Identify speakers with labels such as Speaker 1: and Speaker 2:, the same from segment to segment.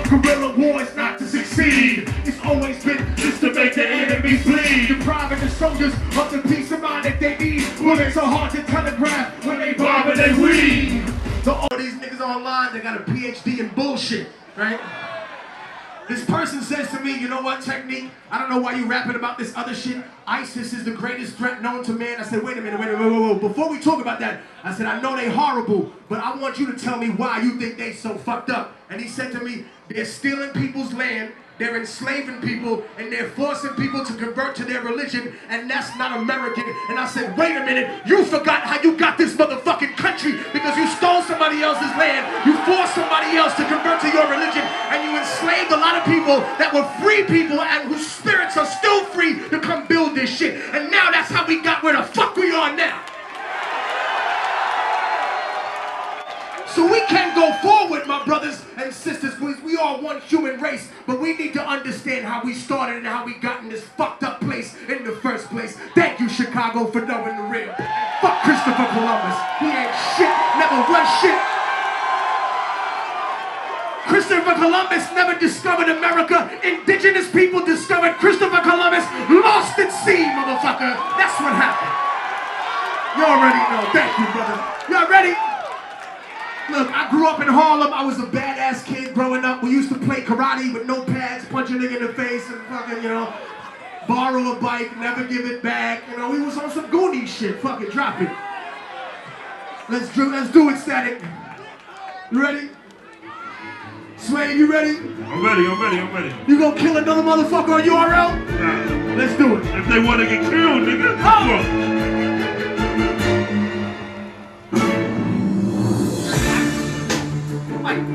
Speaker 1: Guerrilla war is not to succeed. It's always been just to make the enemy bleed. Depriving the soldiers of the peace of mind that they need. Bullets are hard to telegraph when they bomb and they weed. All these niggas online, they got a PhD in bullshit, right? This person says to me, you know what, Technique? I don't know why you rapping about this other shit. ISIS is the greatest threat known to man. I said, wait a minute, whoa. Before we talk about that, I said, I know they horrible, but I want you to tell me why you think they so fucked up. And he said to me, they're stealing people's land, they're enslaving people, and they're forcing people to convert to their religion, and that's not American. And I said, wait a minute, you forgot how you got this motherfucking country because you stole somebody else's land, you forced somebody else to convert to your religion, and you enslaved a lot of people that were free people and whose spirits are still free to come build this shit. And now that's how we got where the fuck we are now. So we can go forward, my brothers and sisters, because we are one human race, but we need to understand how we started and how we got in this fucked up place in the first place. Thank you, Chicago, for knowing the real. Fuck Christopher Columbus. He ain't shit, never was shit. Christopher Columbus never discovered America. Indigenous people discovered Christopher Columbus, lost at sea, motherfucker. That's what happened. You already know. Thank you, brother. Y'all ready? Look, I grew up in Harlem. I was a badass kid growing up. We used to play karate with no pads, punch a nigga in the face and fucking, you know, borrow a bike, never give it back. You know, we was on some Goonie shit. Fuck it, drop it. Let's do it, Static. You ready? Sway, you ready?
Speaker 2: I'm ready.
Speaker 1: You gonna kill another motherfucker on URL?
Speaker 2: Nah.
Speaker 1: Let's do it.
Speaker 2: If they wanna get killed, nigga.
Speaker 1: Oh.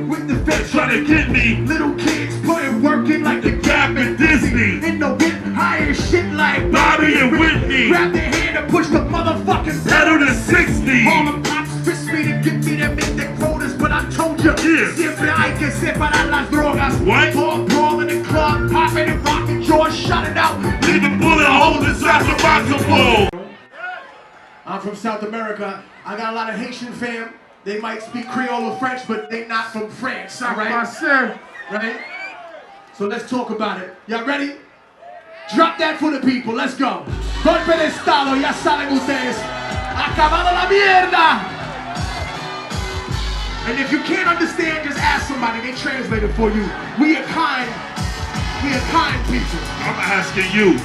Speaker 1: With the feds
Speaker 2: trying to get me.
Speaker 1: Little kids putting work in like the Gap in Disney. In the whip, higher shit like
Speaker 2: Bobby and Whitney.
Speaker 1: Grab their hand and push the motherfucking
Speaker 2: pedal to 60.
Speaker 1: All the cops fist me to get me to meet the quotas, but I told you, siempre hay que separar las drogas.
Speaker 2: What?
Speaker 1: Brawl in the club, popping and rocking, George shot it out.
Speaker 2: Leave a bullet hole inside the box of bull.
Speaker 1: I'm from South America. I got a lot of Haitian fam. They might speak Creole or French, but they not from France, all right? Right? So let's talk about it. Y'all ready? Drop that for the people. Let's go. Golpe de Estado, ya saben ustedes. Acabado la mierda. And if you can't understand, just ask somebody. They translate it for you. We are kind people.
Speaker 2: I'm asking you.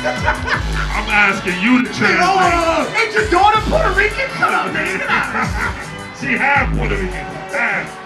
Speaker 2: I'm asking you to translate.
Speaker 1: Ain't your daughter Puerto Rican? Shut up, man.
Speaker 2: She half Puerto Rican. Half.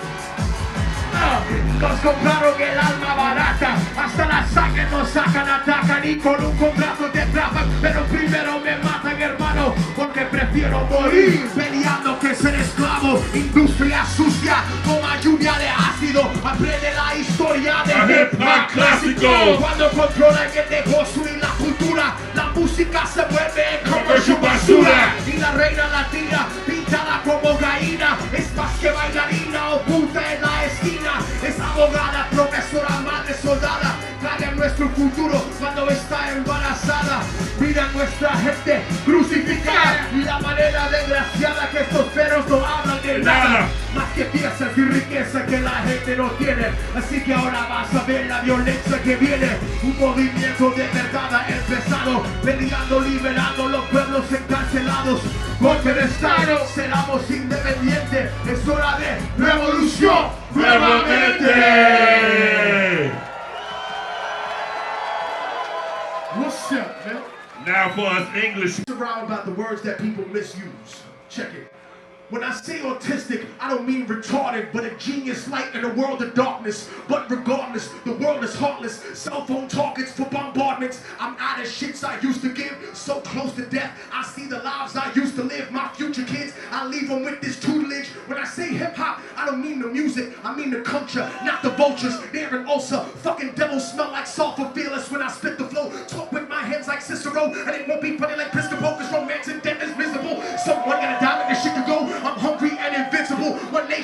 Speaker 1: Nos compraron el alma barata, hasta la sangre nos sacan, atacan y con un contrato te atrapan, pero primero me matan, hermano, porque prefiero morir peleando que ser esclavo. Industria sucia, toma lluvia de ácido, aprende la historia de hip hop clásico. Cuando controlan el negocio y la cultura, la música se vuelve commercial basura. Y la reina latina, pintada como gallina, es más que bailarina o puta en la esquina. Es abogada, profesora, madre, soldada. Caga nuestro futuro cuando está embarazada. Mira nuestra gente crucificada y la manera desgraciada que estos perros no hablan de nada. Más que piezas y riqueza que la gente no tiene. Así que ahora vas a ver la violencia que viene. Un movimiento de verdad ha empezado, peleando, liberando los pueblos encarcelados. Golpe de Estado, seramos independientes. Es hora de revolución nuevamente. What's up, man?
Speaker 2: Now for us English.
Speaker 1: Around about the words that people misuse. Check it. When I say autistic, I don't mean retarded, but a genius light in a world of darkness. But regardless, the world is heartless. Cell phone targets for bombardments. I'm out of shits I used to give. So close to death, I see the lives I used to live. My future kids, I leave them with this tutelage. When I say hip-hop, I don't mean the music. I mean the culture, not the vultures. They're an ulcer. Fucking devils smell like sulfur. Fearless when I spit the flow. Talk with my hands like Cicero. And it won't be funny like Piscopo, cause romance and death is visible. Someone gotta die like this shit to go. I'm hungry and invincible. One nation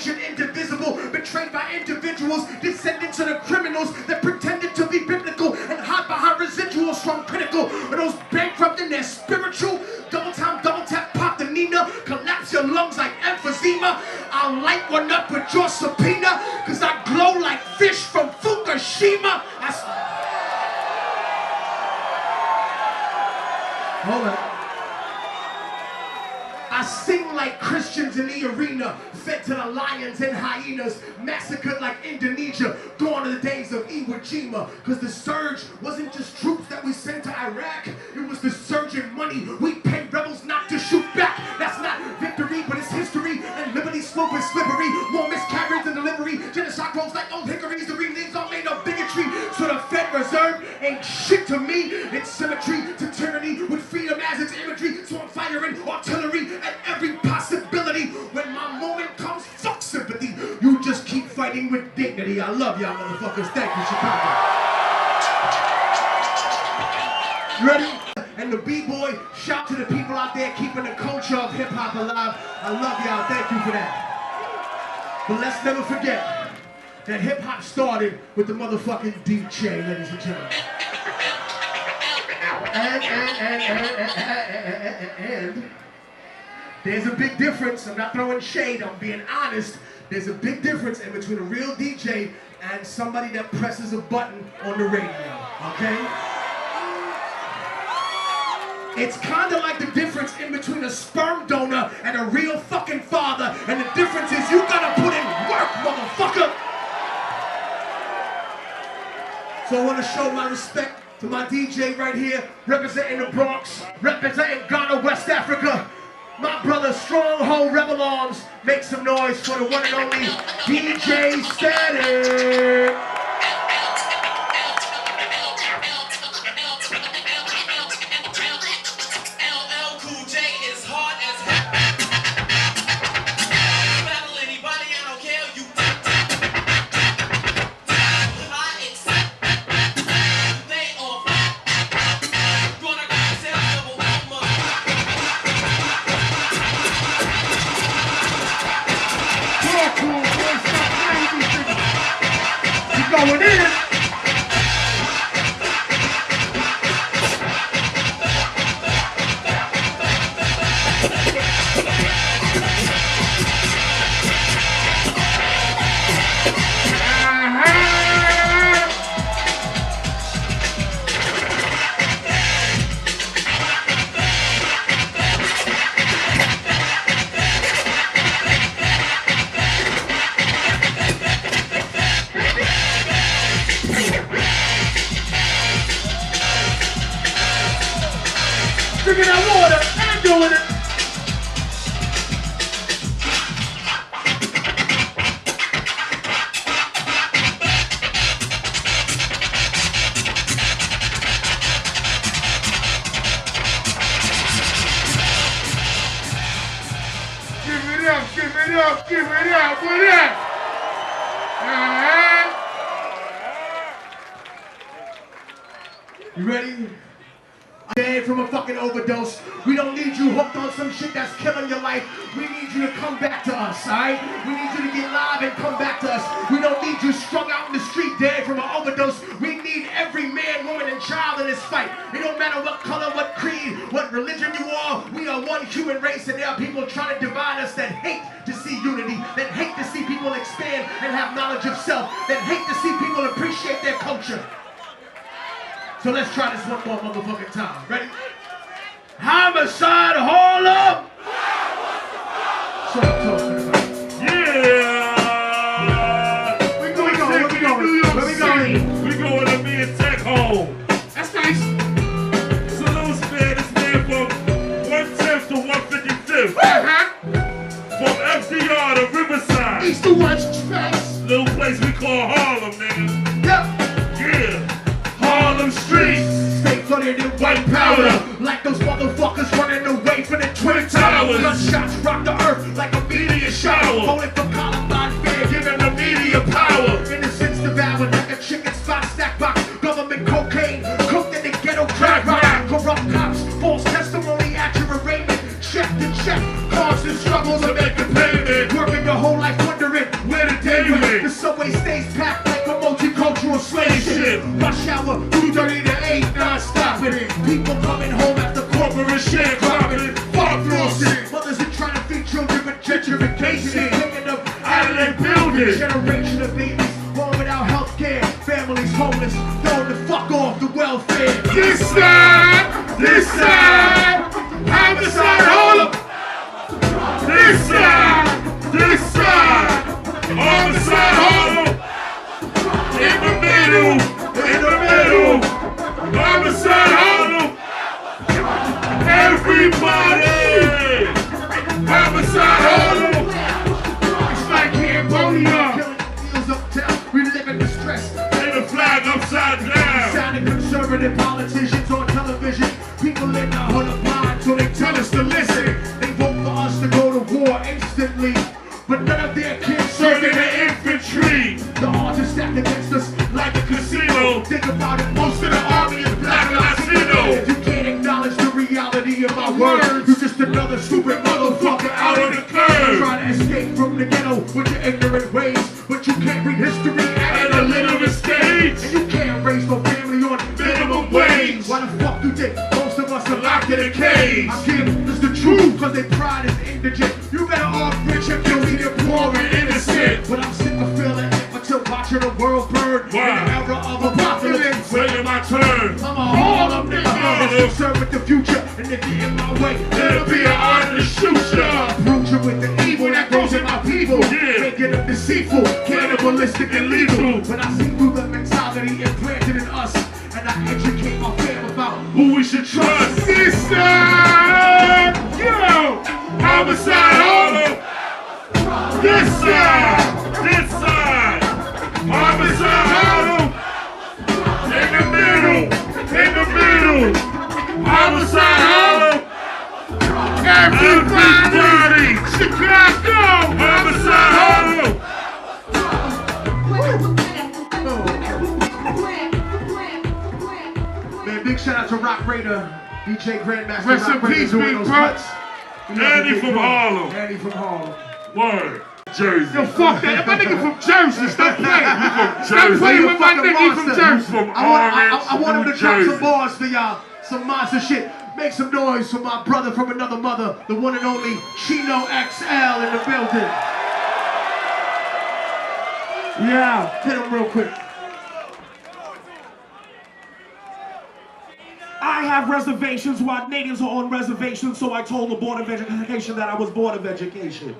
Speaker 1: individuals, descendants of the criminals that pretended to be biblical and hide behind residuals from critical. Or those bankrupt in their spiritual, double tap, pop the Nina, collapse your lungs like emphysema. I'll light one up with your subpoena, cause I glow like fish from Fukushima. Hold on. I sing like Christians in the arena, fed to the lions and hyenas, massacred like Indonesia, gone are the days of Iwo Jima. Cause the surge wasn't just troops that we sent to Iraq, it was the surge in money we paid rebels not to shoot back. That's not victory, but it's history, and liberty slope is slippery. More miscarriage than delivery, genocide grows like old hickories. The reliefs are made of bigotry, so the Fed Reserve ain't shit to me. It's symmetry to tyranny with freedom as its imagery. So I'm firing artillery at every possibility. When my moment comes, fuck sympathy. You just keep fighting with dignity. I love y'all motherfuckers. Thank you, Chicago. You ready? And the B-boy, shout to the people out there keeping the culture of hip-hop alive. I love y'all. Thank you for that. But let's never forget that hip-hop started with the motherfucking DJ, ladies and gentlemen. And there's a big difference. I'm not throwing shade, I'm being honest. There's a big difference in between a real DJ and somebody that presses a button on the radio, okay? It's kind of like the difference in between a sperm donor and a real fucking father. And the difference is you gotta put in work, motherfucker. So I want to show my respect to my DJ right here, representing the Bronx, representing Ghana, West Africa. My brother, Stronghold Rebel Arms, make some noise for the one and only DJ Static. Going in. Drinking that water and doing it. Give it up, what up? You ready? Dead from a fucking overdose. We don't need you hooked on some shit that's killing your life. We need you to come back to us, alright? We need you to get live and come back to us. We don't need you strung out in the street dead from an overdose. We need every man, woman, and child in this fight. It don't matter what color, what creed, what religion you are. We are one human race, and there are people trying to divide us that hate to see unity, that hate to see people expand and have knowledge of self, that hate to see people appreciate their culture. So let's try this one more motherfucking time. Ready? Homicide Harlem! So I'm talking about.
Speaker 2: Yeah!
Speaker 1: Where we going?
Speaker 2: We going to be in Tech Home.
Speaker 1: That's nice.
Speaker 2: Salute, man. This man from 110th to 155th. From FDR to Riverside.
Speaker 1: East to West, West.
Speaker 2: Little place we call Harlem, man.
Speaker 1: Yep.
Speaker 2: Yeah. Harlem streets.
Speaker 1: Stay flooded in white powder, like those motherfuckers running away from the Twin Towers. Gunshots rock the earth like a meteor shower. Voting for Columbine fear, giving the media power. Innocence devoured like a chicken spot snack box. Government cocaine, cooked in the ghetto crack rock. Corrupt cops, false testimony, accurate raiment. Check to check, constant struggles to make a payment. Working your whole life wondering where the day went. The subway stays packed.
Speaker 2: it.
Speaker 1: Generation of babies born without health care. Families homeless, throwing the fuck off the welfare.
Speaker 2: This side, homicide, Harlem. This side, homicide, Harlem. In the middle, homicide, Harlem. Everybody, homicide, Harlem.
Speaker 1: It's like Cambodia. Killing fields uptown, we live in distress.
Speaker 2: And the flag upside down.
Speaker 1: Sounding conservative politicians on television. People in the hood are blind, so they tell us to listen. They vote for us to go to war instantly, but none of their kids
Speaker 2: Serving the infantry.
Speaker 1: The odds are stacked against us like a casino. Think about it, most of the army is black and Latino. You can't acknowledge the reality of my words. You're just another stupid motherfucker out on the curb. Trying to escape from the ghetto with your ignorant ways, but you can't read history
Speaker 2: At a little stage.
Speaker 1: and you can't raise no family on minimum wage. Why the fuck you think most of us are locked in a cage? I give is the truth, cause they pride is indigent. You better off rich and guilty than poor and innocent. But I'm sick of feeling it until watching the world burn. In the era of apocalypse,
Speaker 2: Waiting my turn.
Speaker 1: I'm a Harlem nigga that's concerned with the future. And if you're in my way,
Speaker 2: It'll be an honor to shoot ya.
Speaker 1: approach you with the evil that grows in my people.
Speaker 2: Yeah.
Speaker 1: Making them deceitful, cannibalistic and lethal. But I see through the mentality implanted in us, and I educate my fam about
Speaker 2: Who we should trust.
Speaker 1: this side.
Speaker 2: Yo, homicide, Harlem. This side, homicide, Harlem. In the middle, homicide, Harlem. Everybody, Chicago, homicide, Harlem.
Speaker 1: Man, big shout out to Rock Raider, DJ Grandmaster.
Speaker 2: Rest in
Speaker 1: Rock Raider
Speaker 2: peace,
Speaker 1: doing
Speaker 2: Big
Speaker 1: those
Speaker 2: Pop.
Speaker 1: cuts. We love
Speaker 2: Andy
Speaker 1: you, Big
Speaker 2: from
Speaker 1: Pop.
Speaker 2: Harlem.
Speaker 1: Andy from Harlem.
Speaker 2: Word, Jersey.
Speaker 3: Yo, fuck that. My nigga from Jersey. Stop playing. Stop
Speaker 2: Jersey.
Speaker 3: playing
Speaker 1: You
Speaker 3: with my
Speaker 1: fucking
Speaker 3: nigga from
Speaker 1: monster.
Speaker 3: Jersey.
Speaker 2: From
Speaker 1: I want him
Speaker 2: Orange,
Speaker 1: to drop
Speaker 2: New
Speaker 1: some
Speaker 2: Jersey.
Speaker 1: bars for y'all. Some monster shit. Make some noise for my brother from another mother, the one and only Chino XL in the building. Yeah, hit him real quick. I have reservations while natives are on reservations, so I told the Board of Education that I was Board of Education.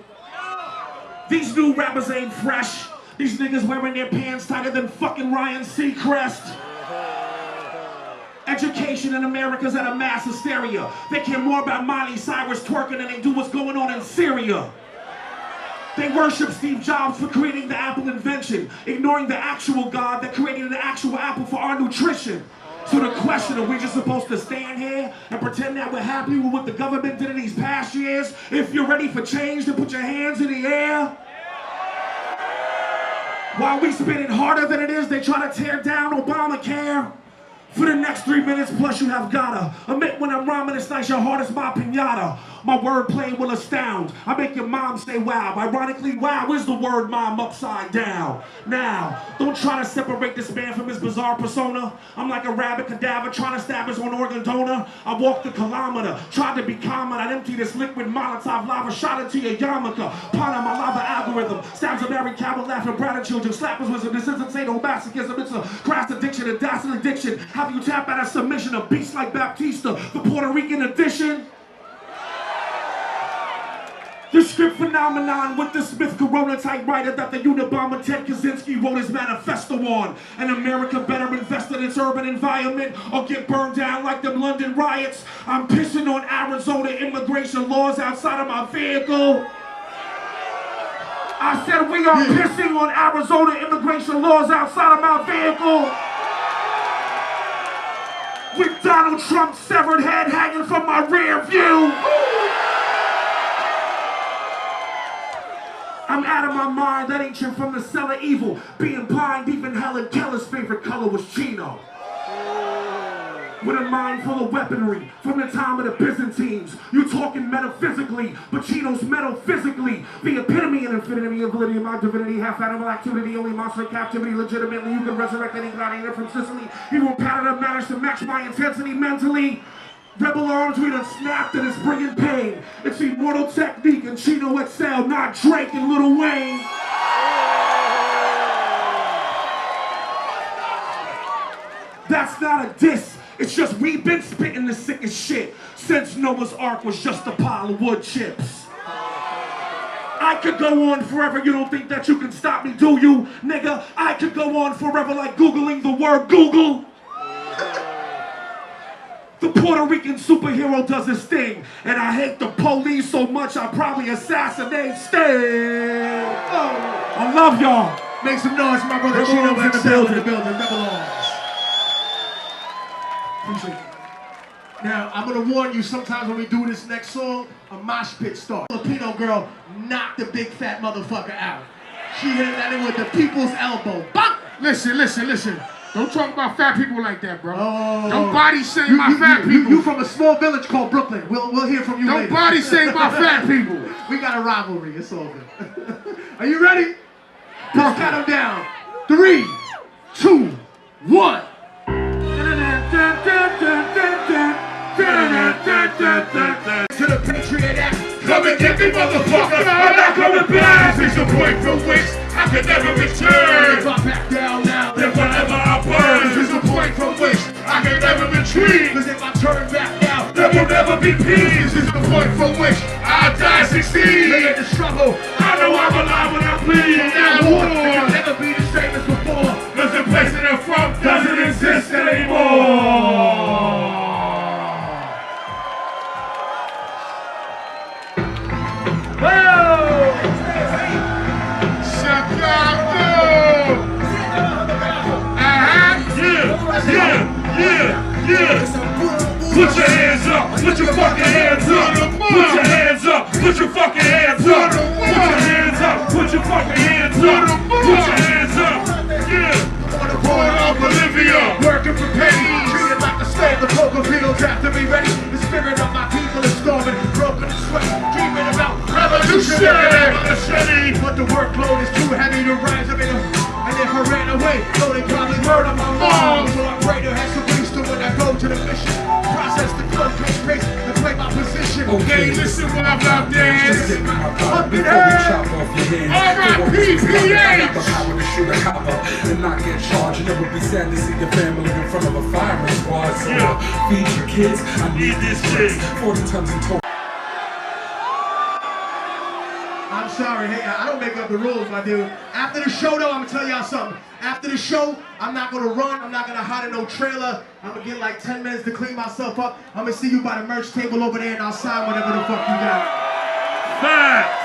Speaker 1: These new rappers ain't fresh. These niggas wearing their pants tighter than fucking Ryan Seacrest. Education in America's at a mass hysteria. They care more about Miley Cyrus twerking than they do what's going on in Syria. They worship Steve Jobs for creating the Apple invention, ignoring the actual God that created the actual apple for our nutrition. So the question, are we just supposed to stand here and pretend that we're happy with what the government did in these past years? If you're ready for change, then put your hands in the air. While we spin it harder than it is, they try to tear down Obamacare. For the next 3 minutes, plus you have gotta admit when I'm rhyming, it's nice, your heart is my pinata. My wordplay will astound. I make your mom say wow. Ironically, wow is the word mom upside down. Now, don't try to separate this man from his bizarre persona. I'm like a rabbit cadaver trying to stab his own organ donor. I walked a kilometer, tried to be calm, and I'd empty this liquid Molotov lava, shot into your yarmulke. Ponder my lava algorithm. Stabs a married cow with laughing bratted children. Slappers wisdom. This isn't sadomasochism. It's a crass addiction, a dastard addiction. Have you tap out of submission? A beast like Baptista, the Puerto Rican edition. The script phenomenon with the Smith Corona typewriter that the Unabomber Ted Kaczynski wrote his manifesto on. And America better invest in its urban environment or get burned down like them London riots. I'm pissing on Arizona immigration laws outside of my vehicle. I said we are pissing on Arizona immigration laws outside of my vehicle. With Donald Trump's severed head hanging from my rear view. I'm out of my mind, that ancient from the cell of evil. Being blind, even Helen Keller's favorite color was Chino. With a mind full of weaponry, from the time of the Byzantines. You talking metaphysically, but Chino's metaphysically. The epitome and infinity of validity of my divinity, half animal activity, only monster captivity. Legitimately, you can resurrect any gladiator from Sicily. He will pattern of manage to match my intensity mentally. Rebel arms, we done snapped and it's bringing pain. It's Immortal technique and Chino XL, not Drake and Lil Wayne. It's not a diss, it's just we've been spitting the sickest shit since Noah's Ark was just a pile of wood chips. I could go on forever, you don't think that you can stop me, do you, nigga? I could go on forever like Googling the word Google. The Puerto Rican superhero does his thing, and I hate the police so much I'll probably assassinate Sting. Oh, I love y'all.
Speaker 4: Make some noise for my brother Chino in the building. Double R's. Appreciate it. Now, I'm gonna warn you, sometimes when we do this next song, a mosh pit starts. Filipino girl knocked the big fat motherfucker out. She hit that in with the people's elbow. Bop!
Speaker 3: Listen. Don't talk about fat people like that, bro.
Speaker 4: Oh.
Speaker 3: Don't body shame my fat people.
Speaker 4: You from a small village called Brooklyn. We'll hear from you later.
Speaker 3: Don't body shame my fat people.
Speaker 4: We got a rivalry. It's all good. Are you ready? Let's count them down. 3, 2, 1.
Speaker 1: To the Patriot Act, come and get me, motherfucker. I'm not coming back. This is a point from which I can never return. If I back down now, then whatever I burn. This is a point from which I can never retreat. Cause if I turn back now, there will never be peace. This is the point from which I die succeed. Look at the struggle, I know I'm alive when I bleed. From now on, it can never be the same as before. Cause the place that I'm from doesn't exist anymore. Yeah. Put your hands up, put your fucking hands up. Put your hands up, put your fucking hands up. Put your hands up, put your fucking hands up. Put your hands up, yeah. On the border of Bolivia, working for pay. Treated like a slave, the poker fields have to be ready. The spirit of my people is storming, broken and sweaty. Dreaming about revolutionary. But the workload is too heavy to rise up in a. And if I ran away, no, they probably murder my mom. So I pray to have some wisdom when I go to the mission. Process the code, pace, and play my position. Okay, listen when I'm out there. Up in here. R.I.P.P.H.
Speaker 5: And not get charged. You'll never be sad to see your family in front of a fireman squad. So feed your kids. I need this shit. 40 tons in total.
Speaker 4: I'm sorry, hey, I don't make up the rules, my dude. After the show, though, I'm gonna tell y'all something. After the show, I'm not gonna run, I'm not gonna hide in no trailer. I'm gonna get like 10 minutes to clean myself up. I'm gonna see you by the merch table over there and I'll sign whatever the fuck you got.
Speaker 1: Facts.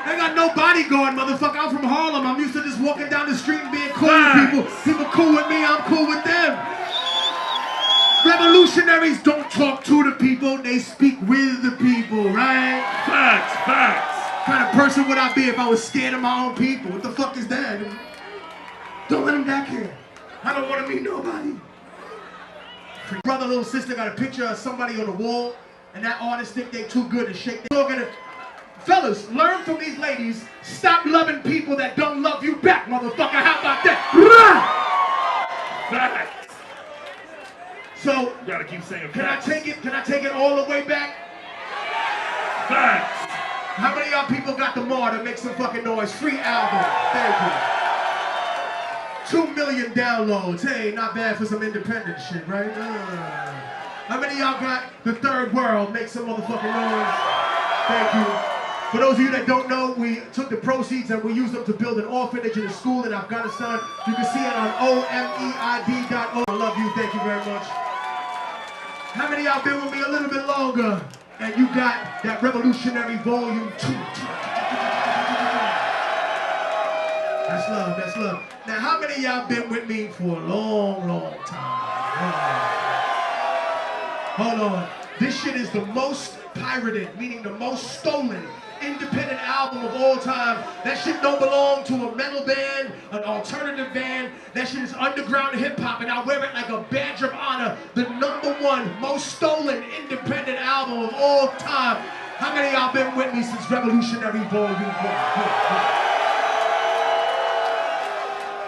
Speaker 4: They got no bodyguard, motherfucker. I'm from Harlem. I'm used to just walking down the street and being cool with people. People cool with me, I'm cool with them. Revolutionaries don't talk to the people, they speak with the people, right?
Speaker 1: Facts.
Speaker 4: What kind of person would I be if I was scared of my own people? What the fuck is that? Don't let them back here. I don't want to meet nobody. Brother, little sister got a picture of somebody on the wall, and that artist think they too good to shake their... Fellas, learn from these ladies. Stop loving people that don't love you back, motherfucker. How about that?
Speaker 1: Facts.
Speaker 4: So,
Speaker 1: You gotta keep saying
Speaker 4: can
Speaker 1: facts.
Speaker 4: I take it all the way back?
Speaker 1: Facts.
Speaker 4: How many of y'all people got the Martyr? Make some fucking noise. Free album. Thank you. 2 million downloads. Hey, not bad for some independent shit, right? How many of y'all got The Third World? Make some motherfucking noise. Thank you. For those of you that don't know, we took the proceeds and we used them to build an orphanage and a school in Afghanistan. You can see it on omeid.org. I love you. Thank you very much. How many of y'all been with me a little bit longer? And you got that Revolutionary Volume 2. That's love. Now, how many of y'all been with me for a long time? Hold on. This shit is the most pirated, meaning the most stolen, independent album of all time. That shit don't belong to a metal band, an alternative band. That shit is underground hip-hop, and I wear it like a badge of honor. The #1 most stolen independent album of all time. How many of y'all been with me since Revolutionary Volume 1?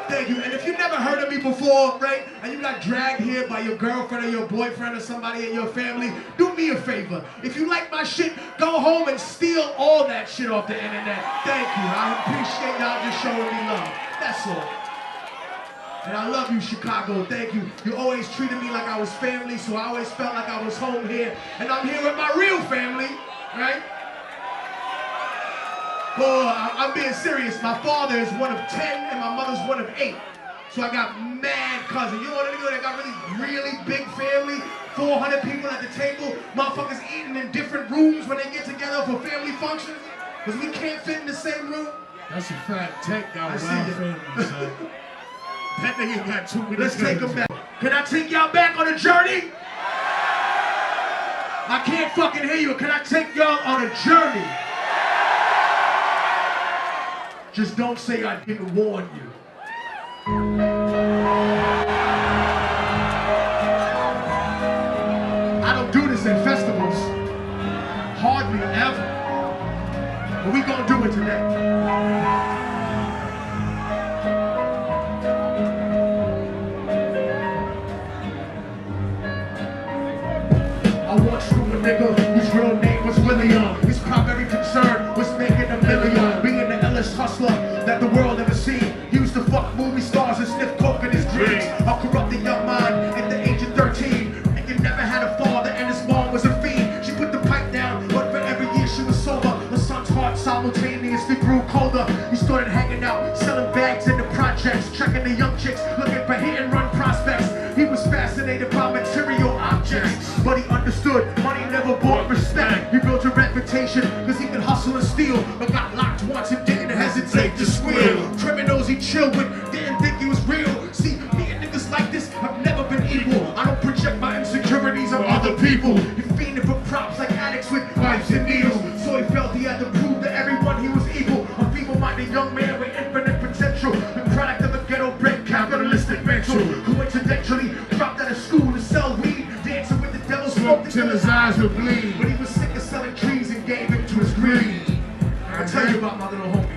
Speaker 4: Thank you. And if you never heard of me before, right, and you got dragged here by your girlfriend or your boyfriend or somebody in your family, do me a favor. If you like my shit, go home and steal all that shit off the internet. Thank you. I appreciate y'all just showing me love. That's all. And I love you, Chicago. Thank you. You always treated me like I was family, so I always felt like I was home here. And I'm here with my real family, right? Well, I'm being serious. My father is one of 10 and my mother's one of 8. So I got mad cousins. You know what I mean? I got really big family. 400 people at the table. Motherfuckers eating in different rooms when they get together for family functions. Because we can't fit in the same room.
Speaker 1: That's a fact. Tech got wild family, son. That nigga got too many.
Speaker 4: Let's take them back. Can I take y'all back on a journey? I can't fucking hear you. Can I take y'all on a journey? Just don't say I didn't warn you. I don't do this in festivals. Hardly ever. But we gonna do it today. I once knew a nigga whose real name was William. His primary concern was making $1 million. Being the illest hustler that the world ever seen. He used to fuck movie stars and sniff coke in his dreams. A corrupted young mind at the age of 13. And you never had a father and his mom was a fiend. She put the pipe down, but for every year she was sober. Her son's heart simultaneously grew colder. He started hanging out, selling bags in the projects, checking the young chicks, looking for hit and run prospects. He was fascinated by material objects, but he understood money never bought respect. He built a reputation because he could hustle and steal, but got locked once and didn't hesitate to squeal. Criminals he chilled with didn't think he was real. See, me and niggas like this have never been equal. I don't project my insecurities on other people. He fiended for props like addicts with pipes and needles. So he felt he had to prove to everyone he was evil. A feeble-minded young man with infinite potential. The product of a ghetto-bred capitalistic mental. Coincidentally dropped out of school to sell weed, dancing with the devil, smoked till his eyes would bleed. But he was sick of selling trees and gave in to his greed. I'll tell you about my little homie.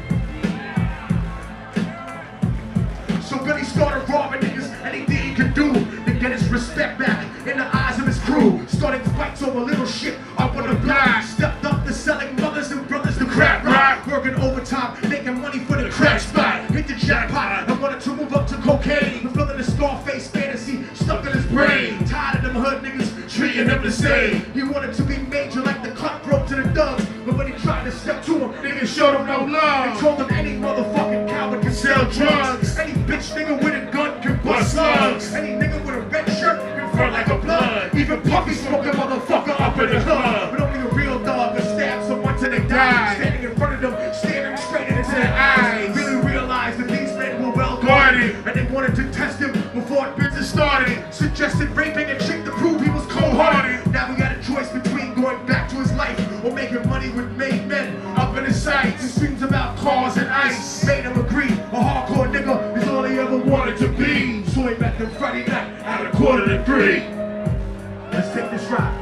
Speaker 4: So Billy started robbing niggas, anything he could do to get his respect back in the eyes of his crew. Starting fights over little shit up on the block. Stepped up to selling mothers and brothers to crack rock. Working overtime, making money for the crack spot. Hit the jackpot and wanted to move up to cocaine. Fulfilling the Scarface fantasy stuck in his brain. Tired of them hood niggas treating him the same. He wanted to be major like the cutthroat to the thugs. But when he tried to step to him, niggas showed him no love. They told him any motherfucking coward can sell drugs. Any bitch nigga with a gun can bust slugs. Any nigga with a red shirt can front like a blood. Even Puffy smoked a motherfucker up in the club. But only a real dog can stab someone till they die. Standing in front of them, staring straight into their eyes. Really realized that these men were well guarded, and they wanted to test him before business started. Suggested raping a chick to prove he was cold-hearted. Now we got a choice between going back to his life or making money with made men up in his sights. His dreams about cars and ice made him agree. A hardcore nigga is all he ever wanted to be. So he met them Friday night at 2:45. Let's take this ride.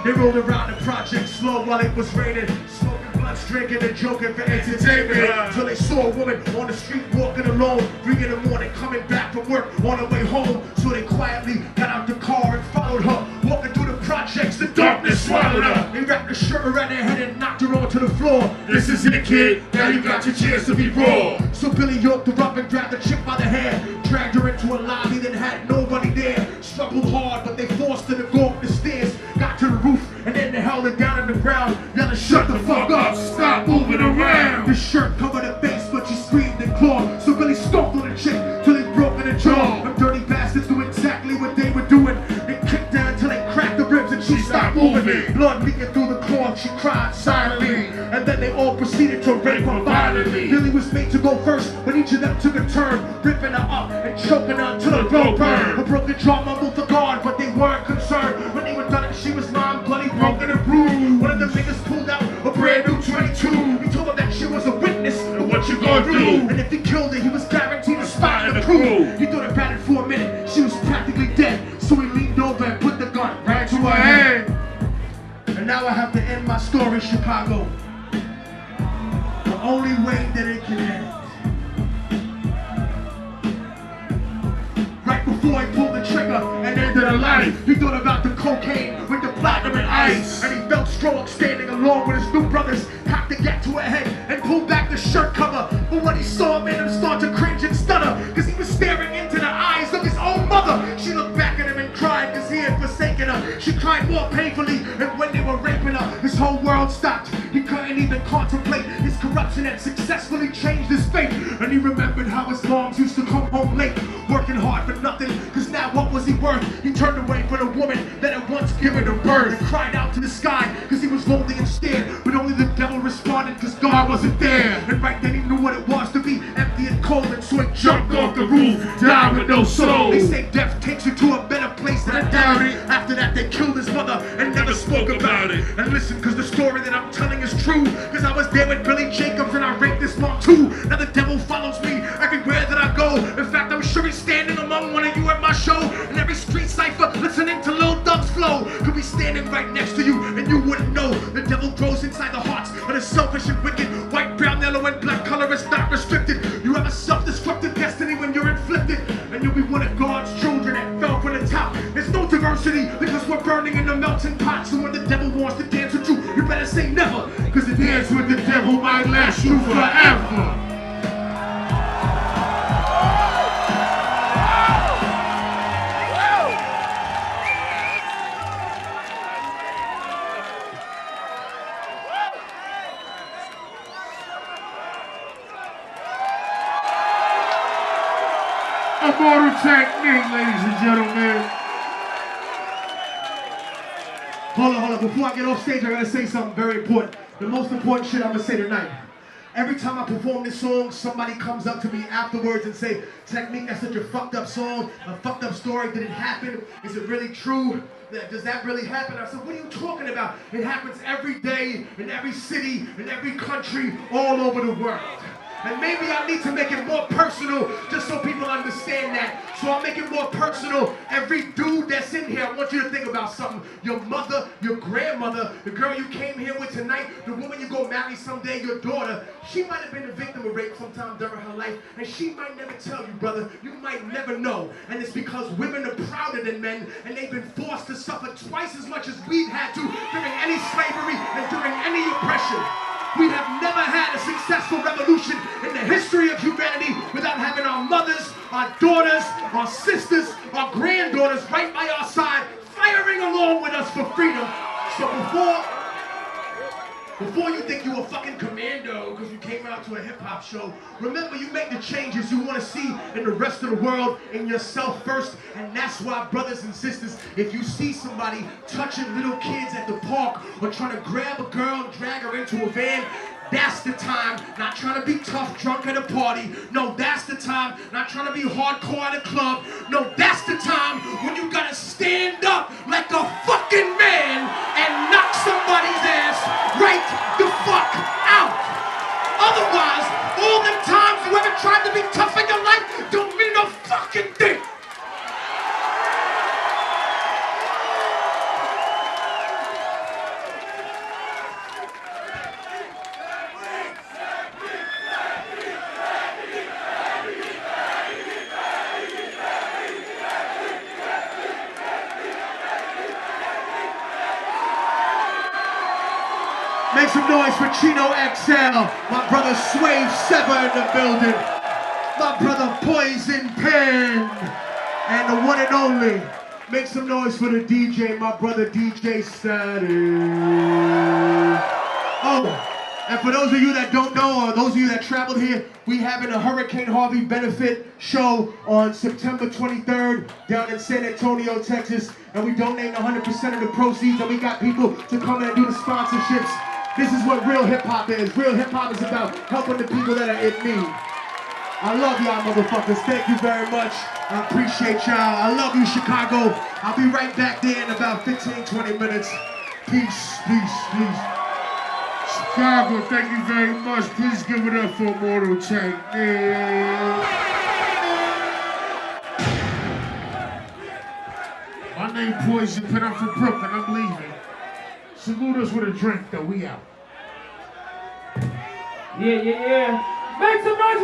Speaker 4: They rolled around the project slow while it was raining. Smoking blunts, drinking and joking for entertainment. Till they saw a woman on the street walking alone. 3 in the morning coming back from work on her way home. So they quietly got out the car and followed her. Walking through the projects, the darkness swallowed her. They wrapped the shirt around her head and knocked her onto the floor. This is it, kid. Now you got your chance to be raw. So Billy yoked her up and grabbed the chick by the hair. Dragged her into a lobby that had nobody there. Struggled hard, but they forced her to go up the stairs. Got to the roof and then they held her down on the ground. Yelling, shut the fuck up, stop moving around. The shirt covered her face, but she screamed and clawed. So Billy stomped on the chick till he broke in her jaw. Them dirty bastards knew exactly what they were doing. They kicked her until they cracked the ribs and she stopped moving. Blood leaking through the cloth, she cried silently. And then they all proceeded to rape her violently. Billy was made to go first, but each of them took a turn, ripping her up and choking her until her throat burned. Her broken jaw mumbled for God, but they weren't concerned. When they were done, she was lying bloody, broken and bruised. One of the niggas pulled out a brand new 22. He told her that she was a witness and what you gonna do. And if he killed her, he was guaranteed a spot in the crew. He thought about it for a minute, she was practically dead. So he leaned over and put the gun right to her head. And now I have to end my story, Chicago. The only way that it can end Right before he pulled the trigger and ended her life, he thought about the cocaine with the platinum and ice. And he felt strong standing along with his new brothers, cocked the gat to her head and pulled back the shirt cover. But what he saw made him start to cringe and stutter, cause he was staring into the eyes of his own mother. She looked back at him and cried cause he had forsaken her. She cried more painfully, and when they were raping her, his whole world stopped. He couldn't even contemplate his corruption had successfully changed his fate. And he remembered how his moms used to come home late, working hard for nothing, cause now what was he worth? He turned away from the woman that had once given him birth, and cried out to the sky cause he was lonely and scared. But only the devil responded cause God wasn't there. And right then he knew what it was to be empty and cold, and so he jumped off the roof, died with no soul. They say death takes you to a better place than a dowry. After that they killed his mother and never spoke about it. And listen, cause the story that I'm telling is true, cause I was there with Billy Jacobs and I raped this mom too. Now the devil follows me everywhere that I go. In fact, I'm sure he's standing among one of you at my show. And every street cipher listening to Lil Doug's flow could be standing right next to you and you wouldn't know. The devil grows inside the hearts of the selfish and wicked. White, brown, yellow, and black color is not restricted. You have a self-destructive destiny when you're inflicted, and you'll be one of God's children that fell from the top. There's no diversity because we're burning in the melting pot. So when the devil wants to dance with you, you better say never, cause the dance with the devil might last you forever.
Speaker 3: Immortal technique, ladies and gentlemen.
Speaker 4: Hold on. Before I get off stage, I gotta say something very important. The most important shit I'm gonna say tonight. Every time I perform this song, somebody comes up to me afterwards and say, Technique, that's such a fucked up song, a fucked up story. Did it happen? Is it really true? Does that really happen? I said, what are you talking about? It happens every day, in every city, in every country, all over the world. And maybe I need to make it more personal just so people understand that. So I'll make it more personal. Every dude that's in here, I want you to think about something. Your mother, your grandmother, the girl you came here with tonight, the woman you go marry someday, your daughter, she might have been a victim of rape sometime during her life, and she might never tell you, brother. You might never know. And it's because women are prouder than men, and they've been forced to suffer twice as much as we've had to during any slavery and during any oppression. We have never had a successful revolution in the history of humanity without having our mothers, our daughters, our sisters, our granddaughters right by our side, firing along with us for freedom. So before you think you a fucking commando because you came out to a hip-hop show, remember you make the changes you want to see in the rest of the world, in yourself first. And that's why, brothers and sisters, if you see somebody touching little kids at the park or trying to grab a girl and drag her into a van, that's the time. Not trying to be tough drunk at a party. No, that's the time. Not trying to be hardcore at a club. No, that's the time when you gotta stand up like a fucking man and knock somebody's ass right the fuck out. Otherwise, all the times you ever tried to be tough in your life don't mean a fucking thing. Make some noise for Chino XL, my brother Swave 7 in the building, my brother Poison Pen, and the one and only. Make some noise for the DJ, my brother DJ Static. Oh, and for those of you that don't know, or those of you that traveled here, we having a Hurricane Harvey benefit show on September 23rd down in San Antonio, Texas, and we donate 100% of the proceeds, and we got people to come in and do the sponsorships. This is what real hip-hop is. Real hip-hop is about helping the people that are in need. I love y'all motherfuckers. Thank you very much. I appreciate y'all. I love you, Chicago. I'll be right back there in about 15, 20 minutes. Peace, peace, peace.
Speaker 3: Chicago, thank you very much. Please give it up for Immortal Technique. My name Poison Pen. I'm from Brooklyn. I'm leaving. Salute us with a drink, though. We out.
Speaker 6: Yeah. Make some noise.